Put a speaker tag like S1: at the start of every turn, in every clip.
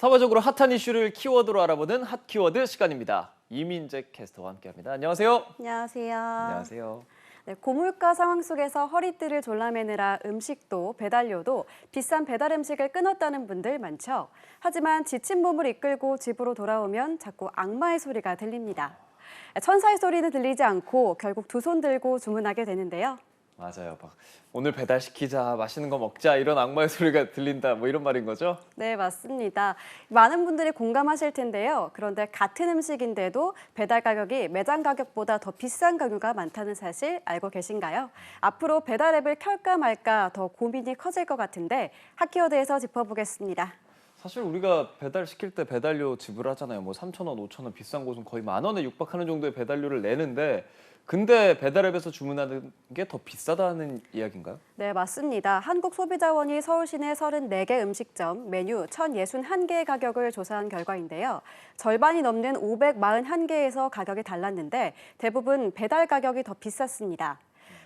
S1: 사회적으로 핫한 이슈를 키워드로 알아보는 핫 키워드 시간입니다. 이민재 캐스터와 함께합니다. 안녕하세요.
S2: 안녕하세요.
S1: 안녕하세요.
S2: 네, 고물가 상황 속에서 허리띠를 졸라매느라 음식도 배달료도 비싼 배달 음식을 끊었다는 분들 많죠. 하지만 지친 몸을 이끌고 집으로 돌아오면 자꾸 악마의 소리가 들립니다. 천사의 소리는 들리지 않고 결국 두 손 들고 주문하게 되는데요.
S1: 맞아요. 막 오늘 배달시키자, 맛있는 거 먹자 이런 악마의 소리가 들린다 뭐 이런 말인 거죠?
S2: 네, 맞습니다. 많은 분들이 공감하실 텐데요. 그런데 같은 음식인데도 배달 가격이 매장 가격보다 더 비싼 경우가 많다는 사실 알고 계신가요? 앞으로 배달 앱을 켤까 말까 더 고민이 커질 것 같은데 핫키워드에서 짚어보겠습니다.
S1: 사실 우리가 배달시킬 때 배달료 지불하잖아요. 뭐 3,000원, 5,000원 비싼 곳은 거의 10,000원에 육박하는 정도의 배달료를 내는데 근데 배달앱에서 주문하는 게 더 비싸다는 이야기인가요?
S2: 네, 맞습니다. 한국소비자원이 서울 시내 34개 음식점 메뉴 1,061개의 가격을 조사한 결과인데요. 절반이 넘는 541개에서 가격이 달랐는데 대부분 배달 가격이 더 비쌌습니다.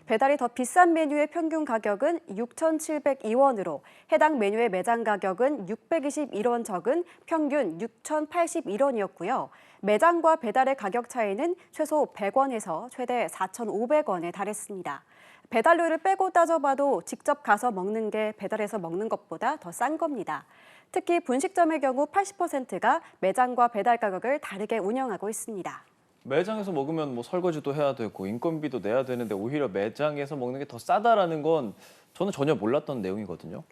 S2: 배달이 더 비싼 메뉴의 평균 가격은 6,702원으로 해당 메뉴의 매장 가격은 621원 적은 평균 6,081원이었고요. 매장과 배달의 가격 차이는 최소 100원에서 최대 4,500원에 달했습니다. 배달료를 빼고 따져봐도 직접 가서 먹는 게 배달해서 먹는 것보다 더 싼 겁니다. 특히 분식점의 경우 80%가 매장과 배달 가격을 다르게 운영하고 있습니다.
S1: 매장에서 먹으면 뭐 설거지도 해야 되고 인건비도 내야 되는데 오히려 매장에서 먹는 게 더 싸다라는 건 저는 전혀 몰랐던 내용이거든요.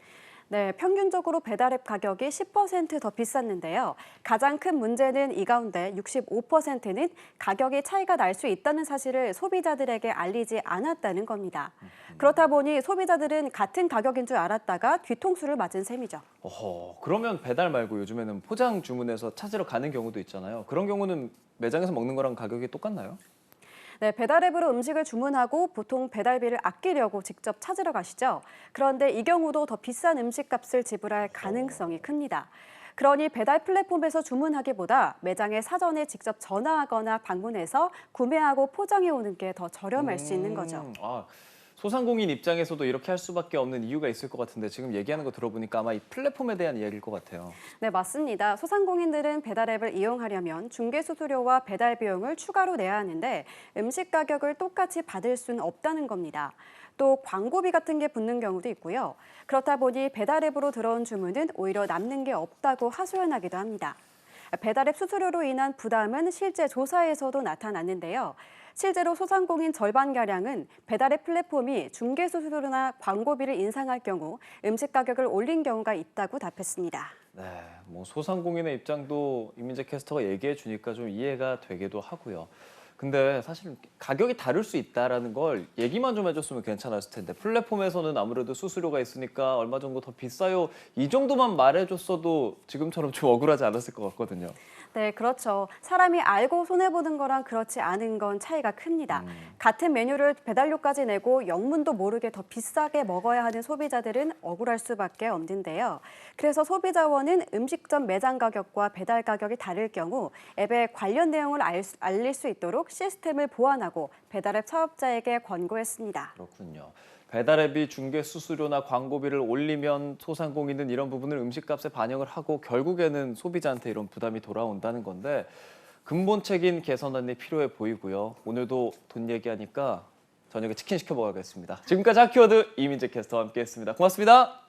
S2: 네, 평균적으로 배달앱 가격이 10% 더 비쌌는데요. 가장 큰 문제는 이 가운데 65%는 가격이 차이가 날 수 있다는 사실을 소비자들에게 알리지 않았다는 겁니다. 그렇다 보니 소비자들은 같은 가격인 줄 알았다가 뒤통수를 맞은 셈이죠.
S1: 그러면 배달 말고 요즘에는 포장 주문해서 찾으러 가는 경우도 있잖아요. 그런 경우는 매장에서 먹는 거랑 가격이 똑같나요?
S2: 네, 배달앱으로 음식을 주문하고 보통 배달비를 아끼려고 직접 찾으러 가시죠. 그런데 이 경우도 더 비싼 음식값을 지불할 가능성이 큽니다. 그러니 배달 플랫폼에서 주문하기보다 매장에 사전에 직접 전화하거나 방문해서 구매하고 포장해 오는 게 더 저렴할 수 있는 거죠.
S1: 소상공인 입장에서도 이렇게 할 수밖에 없는 이유가 있을 것 같은데 지금 얘기하는 거 들어보니까 아마 이 플랫폼에 대한 이야기일 것 같아요.
S2: 네, 맞습니다. 소상공인들은 배달앱을 이용하려면 중개수수료와 배달 비용을 추가로 내야 하는데 음식 가격을 똑같이 받을 수는 없다는 겁니다. 또 광고비 같은 게 붙는 경우도 있고요. 그렇다 보니 배달앱으로 들어온 주문은 오히려 남는 게 없다고 하소연하기도 합니다. 배달앱 수수료로 인한 부담은 실제 조사에서도 나타났는데요. 실제로 소상공인 절반가량은 배달앱 플랫폼이 중개수수료나 광고비를 인상할 경우 음식 가격을 올린 경우가 있다고 답했습니다.
S1: 네, 뭐 소상공인의 입장도 이민재 캐스터가 얘기해 주니까 좀 이해가 되기도 하고요. 근데 사실 가격이 다를 수 있다라는 걸 얘기만 좀 해줬으면 괜찮았을 텐데 플랫폼에서는 아무래도 수수료가 있으니까 얼마 정도 더 비싸요. 이 정도만 말해줬어도 지금처럼 좀 억울하지 않았을 것 같거든요.
S2: 네, 그렇죠. 사람이 알고 손해보는 거랑 그렇지 않은 건 차이가 큽니다. 같은 메뉴를 배달료까지 내고 영문도 모르게 더 비싸게 먹어야 하는 소비자들은 억울할 수밖에 없는데요. 그래서 소비자원은 음식점 매장 가격과 배달 가격이 다를 경우 앱에 관련 내용을 알릴 수 있도록 시스템을 보완하고 배달앱 사업자에게 권고했습니다.
S1: 그렇군요. 배달앱이 중개 수수료나 광고비를 올리면 소상공인은 이런 부분을 음식값에 반영을 하고 결국에는 소비자한테 이런 부담이 돌아온다는 건데 근본적인 개선안이 필요해 보이고요. 오늘도 돈 얘기하니까 저녁에 치킨 시켜 먹어야겠습니다. 지금까지 핫키워드 이민재 캐스터와 함께했습니다. 고맙습니다.